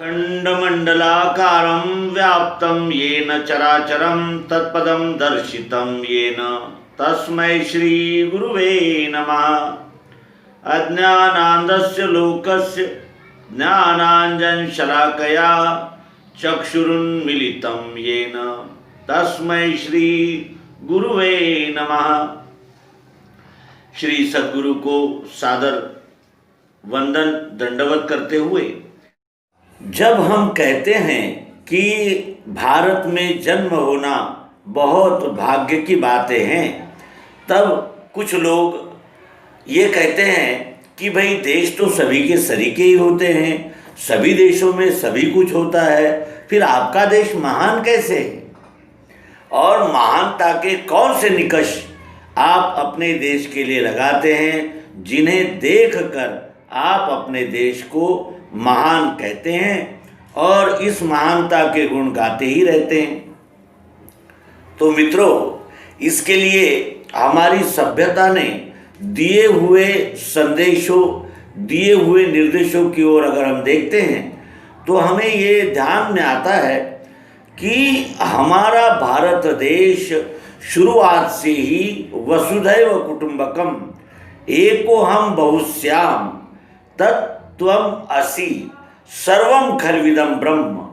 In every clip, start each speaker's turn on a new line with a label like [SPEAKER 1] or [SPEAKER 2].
[SPEAKER 1] खंडमंडलाकारं व्याप्तं येन चराचरं तत्पदं दर्शितं येन तस्मै श्री गुरुवे नमः। अज्ञानान्धस्य लोकस्य ज्ञानाञ्जनशलाकया चक्षुरुन्मीलितं येन तस्मै श्री गुरुवे नमः। श्री सद्गुरु को सादर वंदन दंडवत करते हुए, जब हम कहते हैं कि भारत में जन्म होना बहुत भाग्य की बातें हैं, तब कुछ लोग ये कहते हैं कि भाई देश तो सभी के सरीके ही होते हैं, सभी देशों में सभी कुछ होता है, फिर आपका देश महान कैसे है? और महानता के कौन से निकष आप अपने देश के लिए लगाते हैं, जिन्हें देखकर आप अपने देश को महान कहते हैं और इस महानता के गुण गाते ही रहते हैं? तो मित्रों, इसके लिए हमारी सभ्यता ने दिए हुए संदेशों, दिए हुए निर्देशों की ओर अगर हम देखते हैं तो हमें ये ध्यान में आता है कि हमारा भारत देश शुरुआत से ही वसुधैव कुटुंबकम एकोहम बहुश्याम तत्त्वम असि सर्वम खल्विदम ब्रह्म,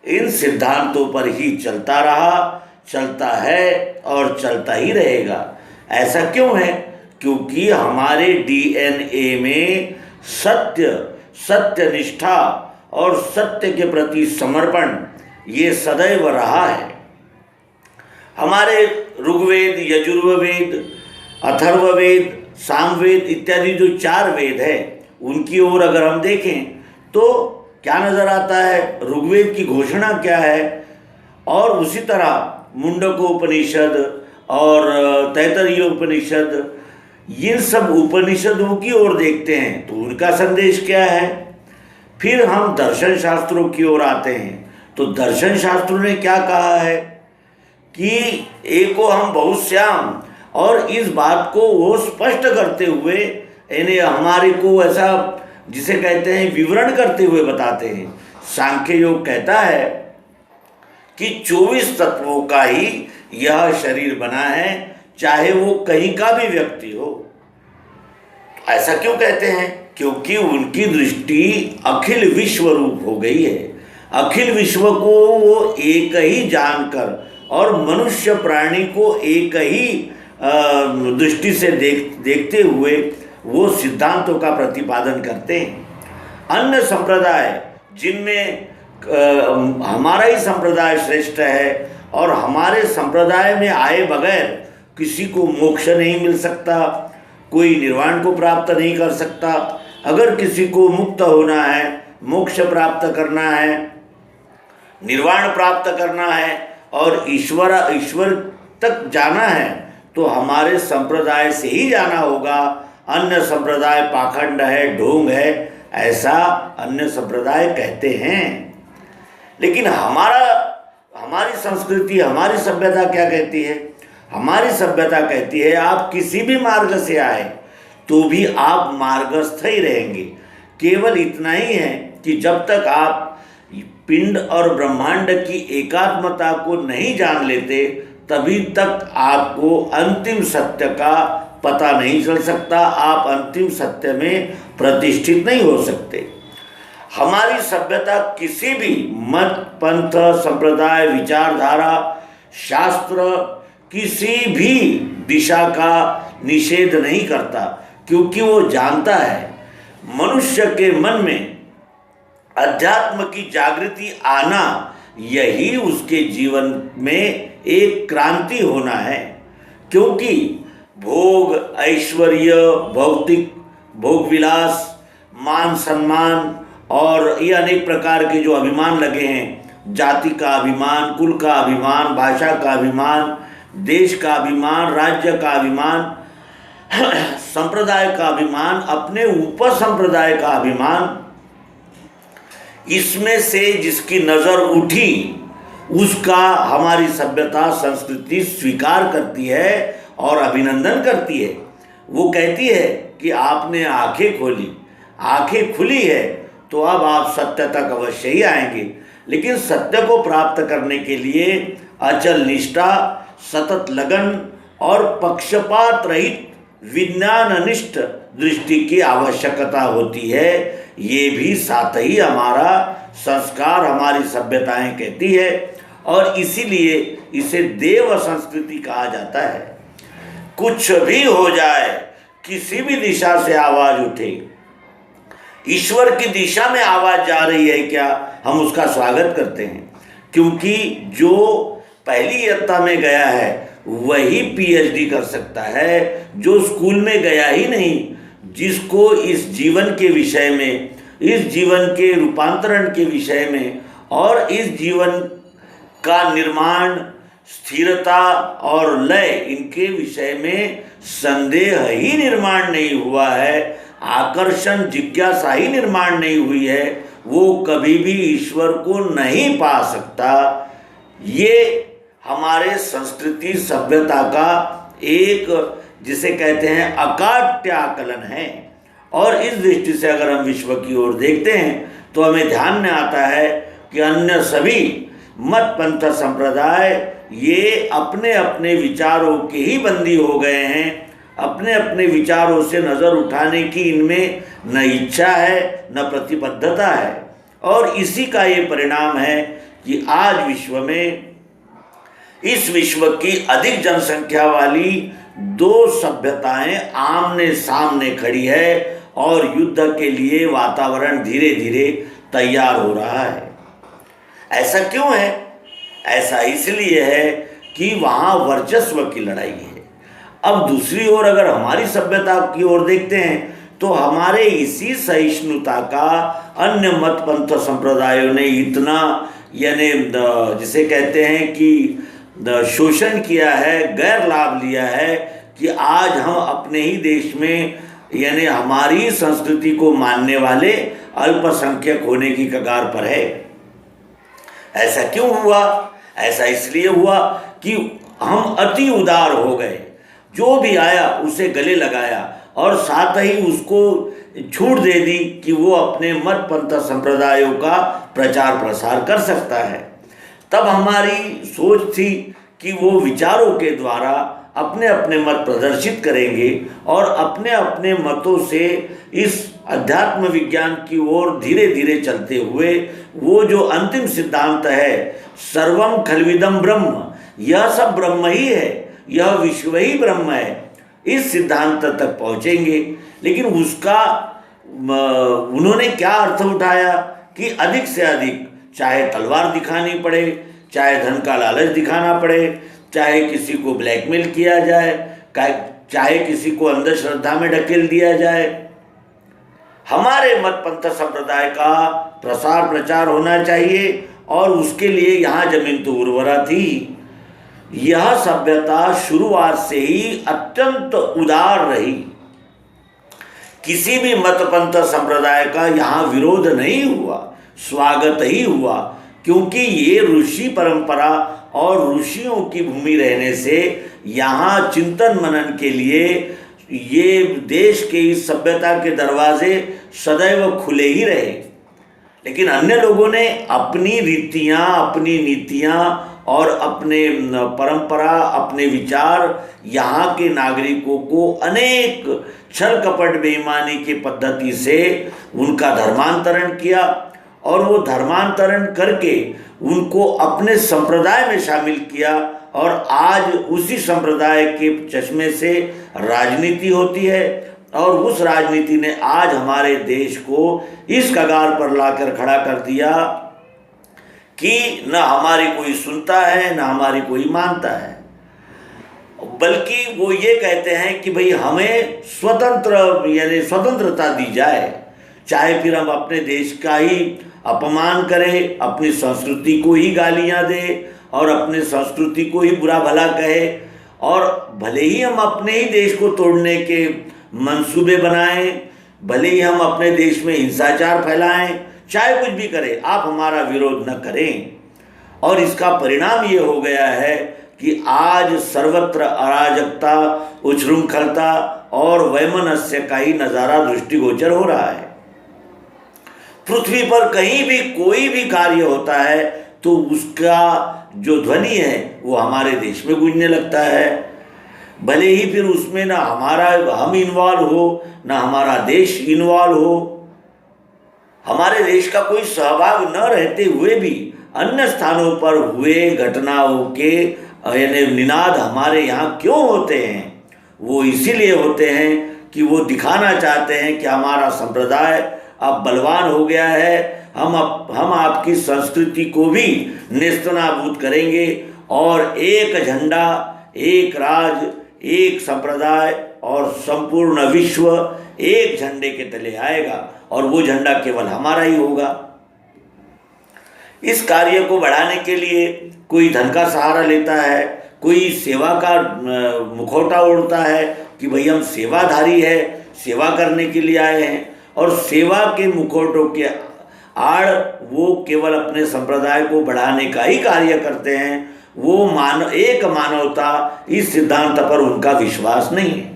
[SPEAKER 1] इन सिद्धांतों पर ही चलता रहा, चलता है और चलता ही रहेगा। ऐसा क्यों है? क्योंकि हमारे डीएनए में सत्य, सत्यनिष्ठा और सत्य के प्रति समर्पण ये सदैव रहा है। हमारे ऋग्वेद, यजुर्वेद, अथर्ववेद, सामवेद इत्यादि जो 4 वेद है, उनकी ओर अगर हम देखें तो क्या नज़र आता है? ऋग्वेद की घोषणा क्या है? और उसी तरह मुंडकोपनिषद और तैत्तरीय उपनिषद, इन सब उपनिषदों की ओर देखते हैं तो उनका संदेश क्या है? फिर हम दर्शन शास्त्रों की ओर आते हैं तो दर्शन शास्त्रों ने क्या कहा है कि एको हम बहुश्याम, और इस बात को वो स्पष्ट करते हुए यानी हमारे को ऐसा जिसे कहते हैं विवरण करते हुए बताते हैं। सांख्य योग कहता है कि 24 तत्वों का ही यह शरीर बना है, चाहे वो कहीं का भी व्यक्ति हो। ऐसा क्यों कहते हैं? क्योंकि उनकी दृष्टि अखिल विश्व रूप हो गई है। अखिल विश्व को वो एक ही जानकर और मनुष्य प्राणी को एक ही दृष्टि से देखते हुए वो सिद्धांतों का प्रतिपादन करते हैं। अन्य संप्रदाय जिनमें हमारा ही संप्रदाय श्रेष्ठ है और हमारे संप्रदाय में आए बगैर किसी को मोक्ष नहीं मिल सकता, कोई निर्वाण को प्राप्त नहीं कर सकता। अगर किसी को मुक्त होना है, मोक्ष प्राप्त करना है, निर्वाण प्राप्त करना है और ईश्वर तक जाना है तो हमारे संप्रदाय से ही जाना होगा। अन्य संप्रदाय पाखंड है, ढोंग है, ऐसा अन्य संप्रदाय कहते हैं। लेकिन हमारी संस्कृति, हमारी सभ्यता क्या कहती है? हमारी सभ्यता कहती है आप किसी भी मार्ग से आए तो भी आप मार्गस्थ ही रहेंगे। केवल इतना ही है कि जब तक आप पिंड और ब्रह्मांड की एकात्मता को नहीं जान लेते तभी तक आपको अंतिम सत्य का पता नहीं चल सकता, आप अंतिम सत्य में प्रतिष्ठित नहीं हो सकते। हमारी सभ्यता किसी भी मत, पंथ, संप्रदाय, विचारधारा, शास्त्र, किसी भी दिशा का निषेध नहीं करता, क्योंकि वो जानता है मनुष्य के मन में अध्यात्म की जागृति आना यही उसके जीवन में एक क्रांति होना है। क्योंकि भोग, ऐश्वर्य, भौतिक भोग विलास, मान सम्मान और ये अनेक प्रकार के जो अभिमान लगे हैं, जाति का अभिमान, कुल का अभिमान, भाषा का अभिमान, देश का अभिमान, राज्य का अभिमान, संप्रदाय का अभिमान, अपने ऊपर संप्रदाय का अभिमान, इसमें से जिसकी नज़र उठी उसका हमारी सभ्यता, संस्कृति स्वीकार करती है और अभिनंदन करती है। वो कहती है कि आपने आंखें खोली, आंखें खुली है तो अब आप सत्य तक अवश्य ही आएंगे। लेकिन सत्य को प्राप्त करने के लिए अचल निष्ठा, सतत लगन और पक्षपात रहित विज्ञाननिष्ठ दृष्टि की आवश्यकता होती है। ये भी साथ ही हमारा संस्कार, हमारी सभ्यताएं कहती है, और इसीलिए इसे देव संस्कृति कहा जाता है। कुछ भी हो जाए, किसी भी दिशा से आवाज उठे, ईश्वर की दिशा में आवाज जा रही है क्या, हम उसका स्वागत करते हैं। क्योंकि जो पहली इयत्ता में गया है वही पीएचडी कर सकता है, जो स्कूल में गया ही नहीं, जिसको इस जीवन के विषय में, इस जीवन के रूपांतरण के विषय में और इस जीवन का निर्माण, स्थिरता और लय, इनके विषय में संदेह ही निर्माण नहीं हुआ है, आकर्षण, जिज्ञासा ही निर्माण नहीं हुई है, वो कभी भी ईश्वर को नहीं पा सकता। ये हमारे संस्कृति सभ्यता का एक, जिसे कहते हैं, अकाट्य आकलन है। और इस दृष्टि से अगर हम विश्व की ओर देखते हैं तो हमें ध्यान में आता है कि अन्य सभी मत पंथ संप्रदाय ये अपने अपने विचारों के ही बंदी हो गए हैं। अपने अपने विचारों से नज़र उठाने की इनमें न इच्छा है न प्रतिबद्धता है, और इसी का ये परिणाम है कि आज विश्व में, इस विश्व की अधिक जनसंख्या वाली दो सभ्यताएं आमने सामने खड़ी है और युद्ध के लिए वातावरण धीरे धीरे तैयार हो रहा है। ऐसा क्यों है? ऐसा इसलिए है कि वहाँ वर्चस्व की लड़ाई है। अब दूसरी ओर अगर हमारी सभ्यता की ओर देखते हैं तो हमारे इसी सहिष्णुता का अन्य मत पंथ संप्रदायों ने इतना, यानी जिसे कहते हैं कि शोषण किया है, गैर लाभ लिया है, कि आज हम अपने ही देश में, यानी हमारी संस्कृति को मानने वाले अल्पसंख्यक होने की कगार पर है। ऐसा क्यों हुआ? ऐसा इसलिए हुआ कि हम अति उदार हो गए, जो भी आया उसे गले लगाया और साथ ही उसको छूट दे दी कि वो अपने मत पंथ संप्रदायों का प्रचार प्रसार कर सकता है। तब हमारी सोच थी कि वो विचारों के द्वारा अपने अपने मत प्रदर्शित करेंगे और अपने अपने मतों से इस अध्यात्म विज्ञान की ओर धीरे धीरे चलते हुए वो जो अंतिम सिद्धांत है, सर्वम खल्विदम ब्रह्म, यह सब ब्रह्म ही है, यह विश्व ही ब्रह्म है, इस सिद्धांत तक पहुँचेंगे। लेकिन उसका उन्होंने क्या अर्थ उठाया कि अधिक से अधिक, चाहे तलवार दिखानी पड़े, चाहे धन का लालच दिखाना पड़े, चाहे किसी को ब्लैकमेल किया जाए, चाहे किसी को अंधश्रद्धा में ढकेल दिया जाए, हमारे मत पंथ संप्रदाय का प्रसार प्रचार होना चाहिए। और उसके लिए यहाँ जमीन तो उर्वरा थी। यह सभ्यता शुरुआत से ही अत्यंत उदार रही। किसी भी मत पंथ संप्रदाय का यहाँ विरोध नहीं हुआ, स्वागत ही हुआ, क्योंकि ये ऋषि परंपरा और ऋषियों की भूमि रहने से यहाँ चिंतन मनन के लिए ये देश के इस सभ्यता के दरवाजे सदैव खुले ही रहे। लेकिन अन्य लोगों ने अपनी रीतियाँ, अपनी नीतियाँ और अपने परंपरा, अपने विचार यहाँ के नागरिकों को अनेक छल कपट बेईमानी की पद्धति से उनका धर्मांतरण किया, और वो धर्मांतरण करके उनको अपने संप्रदाय में शामिल किया। और आज उसी संप्रदाय के चश्मे से राजनीति होती है, और उस राजनीति ने आज हमारे देश को इस कगार पर लाकर खड़ा कर दिया कि न हमारी कोई सुनता है, न हमारी कोई मानता है, बल्कि वो ये कहते हैं कि भाई हमें स्वतंत्र, यानी स्वतंत्रता दी जाए, चाहे फिर हम अपने देश का ही अपमान करें, अपनी संस्कृति को ही गालियां दें और अपने संस्कृति को ही बुरा भला कहे, और भले ही हम अपने ही देश को तोड़ने के मंसूबे बनाएं, भले ही हम अपने देश में हिंसाचार फैलाएं, चाहे कुछ भी करें, आप हमारा विरोध न करें। और इसका परिणाम ये हो गया है कि आज सर्वत्र अराजकता, उच्छृंखलता और वैमनस्य का ही नज़ारा दृष्टिगोचर हो रहा है। पृथ्वी पर कहीं भी कोई भी कार्य होता है तो उसका जो ध्वनि है वो हमारे देश में गूंजने लगता है। भले ही फिर उसमें ना हम इन्वॉल्व हो, ना हमारा देश इन्वॉल्व हो, हमारे देश का कोई सहभाग न रहते हुए भी अन्य स्थानों पर हुए घटनाओं के यानी निनाद हमारे यहाँ क्यों होते हैं? वो इसीलिए होते हैं कि वो दिखाना चाहते हैं कि हमारा संप्रदाय अब बलवान हो गया है, हम आपकी संस्कृति को भी नेस्तनाबूद करेंगे और एक झंडा, एक राज, एक संप्रदाय और संपूर्ण विश्व एक झंडे के तले आएगा और वो झंडा केवल हमारा ही होगा। इस कार्य को बढ़ाने के लिए कोई धन का सहारा लेता है, कोई सेवा का मुखौटा ओढ़ता है कि भाई हम सेवाधारी है, सेवा करने के लिए आए हैं, और सेवा के मुखौटों के आड़ वो केवल अपने संप्रदाय को बढ़ाने का ही कार्य करते हैं। वो एक मानवता, इस सिद्धांत पर उनका विश्वास नहीं है।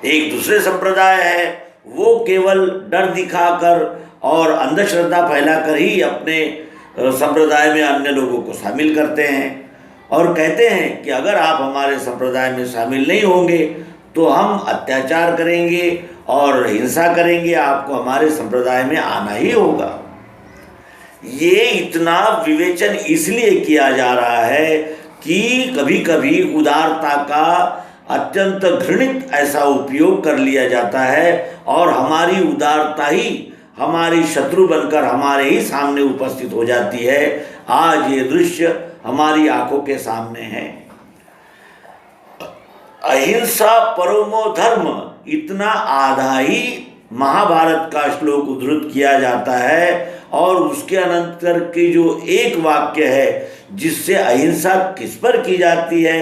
[SPEAKER 1] एक दूसरे संप्रदाय है, वो केवल डर दिखाकर और अंधश्रद्धा फैलाकर ही अपने संप्रदाय में अन्य लोगों को शामिल करते हैं और कहते हैं कि अगर आप हमारे संप्रदाय में शामिल नहीं होंगे तो हम अत्याचार करेंगे और हिंसा करेंगे, आपको हमारे संप्रदाय में आना ही होगा। ये इतना विवेचन इसलिए किया जा रहा है कि कभी कभी उदारता का अत्यंत घृणित ऐसा उपयोग कर लिया जाता है और हमारी उदारता ही हमारी शत्रु बनकर हमारे ही सामने उपस्थित हो जाती है। आज ये दृश्य हमारी आंखों के सामने है। अहिंसा परमो धर्म, इतना आधा ही महाभारत का श्लोक उद्धृत किया जाता है और उसके अनंतर के जो एक वाक्य है जिससे अहिंसा किस पर की जाती है,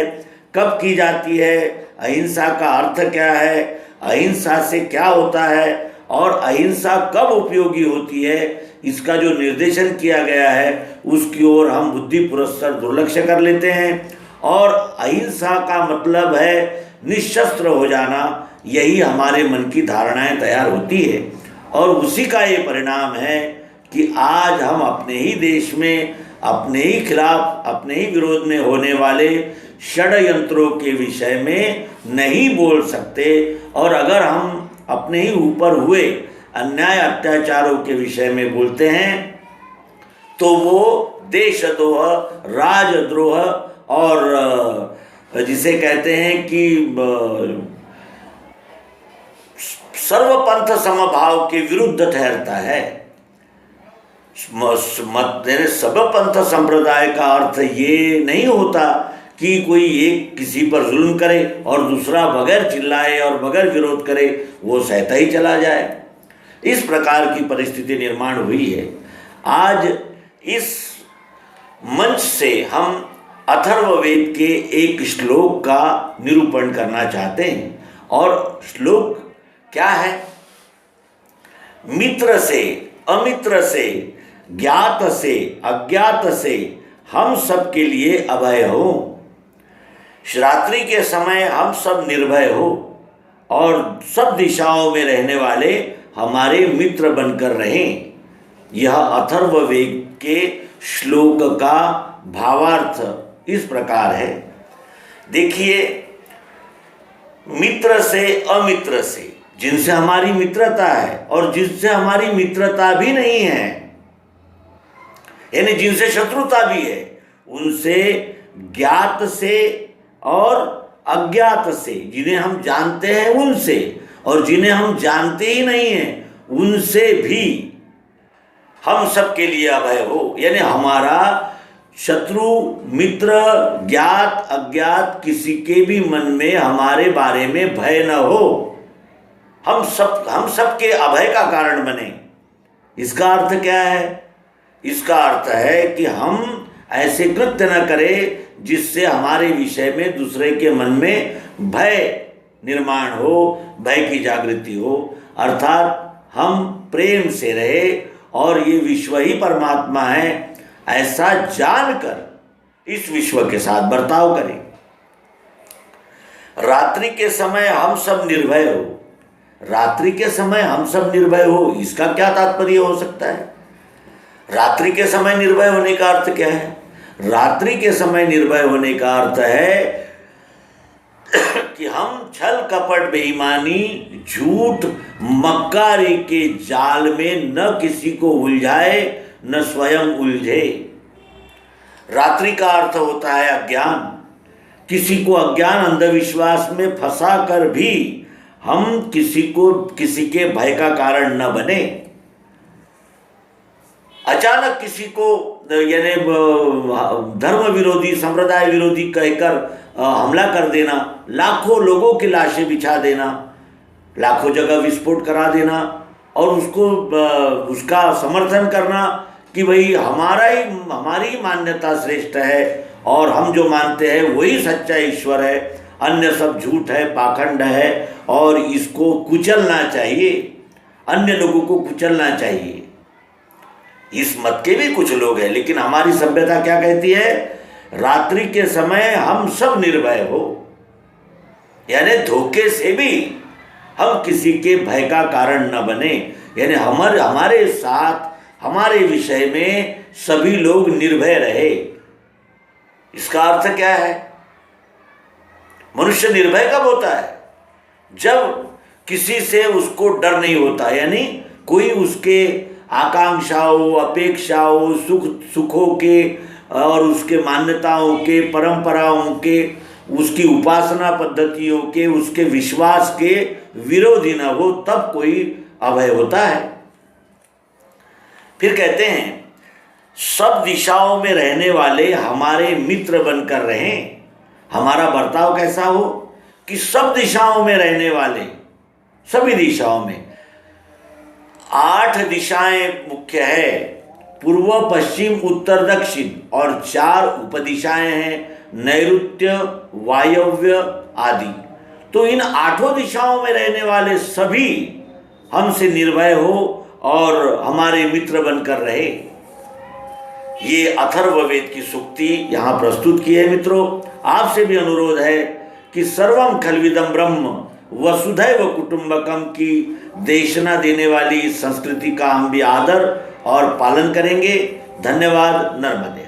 [SPEAKER 1] कब की जाती है, अहिंसा का अर्थ क्या है, अहिंसा से क्या होता है और अहिंसा कब उपयोगी होती है, इसका जो निर्देशन किया गया है उसकी ओर हम बुद्धि पुरस्सर दुर्लक्ष्य कर लेते हैं। और अहिंसा का मतलब है निशस्त्र हो जाना, यही हमारे मन की धारणाएं तैयार होती है और उसी का ये परिणाम है कि आज हम अपने ही देश में अपने ही खिलाफ, अपने ही विरोध में होने वाले षड्यंत्रों के विषय में नहीं बोल सकते, और अगर हम अपने ही ऊपर हुए अन्याय अत्याचारों के विषय में बोलते हैं तो वो देशद्रोह, राजद्रोह और जिसे कहते हैं कि सर्वपंथ समभाव के विरुद्ध ठहरता है। सब पंथ संप्रदाय का अर्थ ये नहीं होता कि कोई एक किसी पर जुल्म करे और दूसरा बगैर चिल्लाए और बगैर विरोध करे वो सहता ही चला जाए। इस प्रकार की परिस्थिति निर्माण हुई है। आज इस मंच से हम अथर्ववेद के एक श्लोक का निरूपण करना चाहते हैं और श्लोक क्या है? मित्र से अमित्र से, ज्ञात से अज्ञात से हम सब के लिए अभय हो। रात्रि के समय हम सब निर्भय हो और सब दिशाओं में रहने वाले हमारे मित्र बनकर रहें। यह अथर्ववेद के श्लोक का भावार्थ इस प्रकार है। देखिए, मित्र से अमित्र से, जिनसे हमारी मित्रता है और जिनसे हमारी मित्रता भी नहीं है, यानी जिनसे शत्रुता भी है, उनसे, ज्ञात से और अज्ञात से, जिन्हें हम जानते हैं उनसे और जिन्हें हम जानते ही नहीं हैं उनसे भी हम सब के लिए अभय हो। यानी हमारा शत्रु, मित्र, ज्ञात, अज्ञात किसी के भी मन में हमारे बारे में भय न हो। हम सब के अभय का कारण बने। इसका अर्थ क्या है? इसका अर्थ है कि हम ऐसे कृत्य न करें जिससे हमारे विषय में दूसरे के मन में भय निर्माण हो, भय की जागृति हो। अर्थात हम प्रेम से रहे और ये विश्व ही परमात्मा है ऐसा जानकर इस विश्व के साथ बर्ताव करें। रात्रि के समय हम सब निर्भय हो। रात्रि के समय हम सब निर्भय हो, इसका क्या तात्पर्य हो सकता है? रात्रि के समय निर्भय होने का अर्थ क्या है? रात्रि के समय निर्भय होने का अर्थ है कि हम छल कपट बेईमानी झूठ मक्कारी के जाल में न किसी को उलझाए न स्वयं उलझे। रात्रि का अर्थ होता है अज्ञान। किसी को अज्ञान अंधविश्वास में फंसा कर भी हम किसी के भय का कारण न बने। अचानक किसी को यानी धर्म विरोधी संप्रदाय विरोधी कहकर हमला कर देना, लाखों लोगों की लाशें बिछा देना, लाखों जगह विस्फोट करा देना और उसका समर्थन करना कि भाई हमारी मान्यता श्रेष्ठ है और हम जो मानते हैं वही सच्चा ईश्वर है, अन्य सब झूठ है, पाखंड है और इसको कुचलना चाहिए, अन्य लोगों को कुचलना चाहिए। इस मत के भी कुछ लोग हैं, लेकिन हमारी सभ्यता क्या कहती है? रात्रि के समय हम सब निर्भय हो, यानी धोखे से भी हम किसी के भय का कारण न बने, यानी हमारे साथ हमारे विषय में सभी लोग निर्भय रहे। इसका अर्थ क्या है? मनुष्य निर्भय कब होता है? जब किसी से उसको डर नहीं होता, यानी कोई उसके आकांक्षाओं, अपेक्षाओं, सुखों के और उसके मान्यताओं के, परंपराओं के, उसकी उपासना पद्धतियों के, उसके विश्वास के विरोधी न हो, तब कोई अभय होता है। फिर कहते हैं सब दिशाओं में रहने वाले हमारे मित्र बनकर रहें। हमारा बर्ताव कैसा हो कि सब दिशाओं में रहने वाले, सभी दिशाओं में 8 दिशाएं मुख्य है, पूर्व पश्चिम उत्तर दक्षिण और 4 उपदिशाएं हैं, नैऋत्य वायव्य आदि। तो इन 8 दिशाओं में रहने वाले सभी हमसे निर्भय हो और हमारे मित्र बनकर रहे। ये अथर्ववेद की सूक्ति यहाँ प्रस्तुत की है। मित्रों, आपसे भी अनुरोध है कि सर्वम खल्विदम ब्रह्म वसुधैव कुटुंबकम की देशना देने वाली संस्कृति का हम भी आदर और पालन करेंगे। धन्यवाद। नर्मदे।